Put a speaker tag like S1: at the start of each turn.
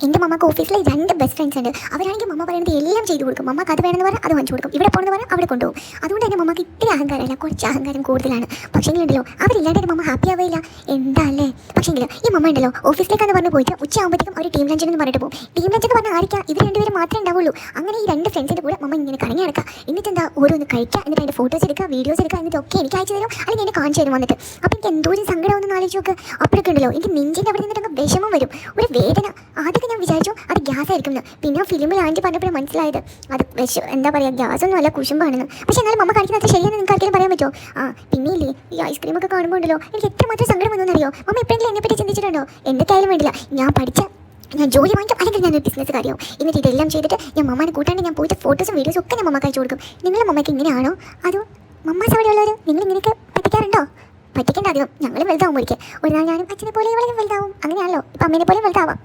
S1: എൻ്റെ മമ്മക്ക് ഓഫീസിലെ 2 best friends ഉണ്ട്. അവരാണെങ്കിൽ മമ്മ പറയുന്നത് എല്ലാം ചെയ്തു കൊടുക്കും. മമ്മക്ക് അത് വേണമെന്ന് പറഞ്ഞാൽ അത് വാങ്ങിച്ചു കൊടുക്കും. ഇവിടെ പോകണമെന്ന് പറഞ്ഞാൽ അവിടെ കൊണ്ടുപോകും. അതുകൊണ്ട് തന്നെ മമ്മക്ക് ഇത്തിരി അഹങ്കാരമില്ല, കുറച്ച് അഹങ്കാരം കൂടുതലാണ്. പക്ഷേങ്കിലുണ്ടല്ലോ അവരില്ലാണ്ട് മമ്മ ഹാപ്പി ആവില്ല. എന്താ അല്ലേ? പക്ഷേങ്കിൽ ഈ മമ്മ ഉണ്ടല്ലോ ഓഫീസിലേക്കാന്ന് പറഞ്ഞ് പോയിട്ട് ഉച്ചയാകുമ്പോഴത്തേക്കും ഒരു ടീം ലഞ്ച് എന്ന് പറഞ്ഞിട്ട് പോകും. ടീം ലഞ്ച് എന്ന് പറഞ്ഞാൽ ആയിരിക്കാം ഇവർ രണ്ടുപേരും മാത്രമേ ഉണ്ടാവുള്ളൂ. അങ്ങനെ ഈ 2 ഫ്രണ്ട്സിൻ്റെ കൂടെ മമ്മ ഇങ്ങനെ കറങ്ങി നടക്കുക. എന്നിട്ട് എന്താ ഓരോന്ന് കഴിക്കുക, എന്നിട്ട് അതിൻ്റെ ഫോട്ടോസ് എടുക്കുക, വീഡിയോസ് എടുക്കുക, എന്നിട്ടൊക്കെ എനിക്ക് അയച്ചു തരും, അല്ലെങ്കിൽ എന്നെ കാണിച്ചു തരും വന്നിട്ട്. അപ്പോൾ എനിക്ക് എന്തോരം സങ്കടമൊന്നും ആലോചിച്ച് നോക്ക്. അപ്പോഴൊക്കെ ഉണ്ടല്ലോ എനിക്ക് നെഞ്ചിൻ്റെ അവിടെ നിന്നിട്ടൊക്കെ വിഷമം വരും, ഒരു വേദന. ആദ്യമൊക്കെ ഞാൻ വിചാരിച്ചു അത് ഗ്യാസ് ആയിരിക്കും. പിന്നെ ഫിലിമിൽ ആൻറ്റി പറഞ്ഞപ്പോഴും മനസ്സിലായത് അത് എന്താ പറയുക, ഗ്യാസൊന്നും അല്ല, കുശുമ്പാണെന്ന്. പക്ഷേ എന്നാലും മമ്മ കാണിക്കുന്ന അത്ര ശരിയാണെന്ന് നിങ്ങൾക്ക് ആർക്കെങ്കിലും പറയാൻ പറ്റുമോ? പിന്നെ ഇല്ലേ ഈ ഐസ്ക്രീമൊക്കെ കാണുമ്പോൾ ഉണ്ടല്ലോ എനിക്ക് എത്രമാത്രം സങ്കടം വന്നറിയോ? മമ്മ എപ്പോഴെങ്കിലും എന്നെപ്പറ്റി ചിന്തിച്ചിട്ടുണ്ടോ? എന്തൊക്കെയായാലും വേണ്ടില്ല, ഞാൻ ജോലി വാങ്ങിക്കും, അല്ലെങ്കിൽ ഞാനൊരു ബിസിനസ് കാര്യമാവും. എന്നിട്ട് ഇതെല്ലാം ചെയ്തിട്ട് ഞാൻ മമ്മാനെ കൂട്ടാണ്ട് ഞാൻ പോയിട്ട് ഫോട്ടോസും വീഡിയോസും ഒക്കെ ഞാൻ മമ്മക്ക് അയച്ചു കൊടുക്കും. നിങ്ങളുടെ മമ്മയ്ക്ക് ഇങ്ങനെയാണോ? അതോ മമ്മാസ് അവിടെയുള്ളവർ നിങ്ങൾ ഇങ്ങനെയൊക്കെ പറ്റിക്കാറുണ്ടോ? പറ്റിക്കേണ്ട അധികം. ഞങ്ങൾ വലുതാവും ഒരിക്കൽ. ഒരു നാൾ ഞാനും അച്ഛനെ പോലെ വലുതാവും. അങ്ങനെയാണല്ലോ, ഇപ്പം അമ്മേനെ പോലെ വലുതാവാം.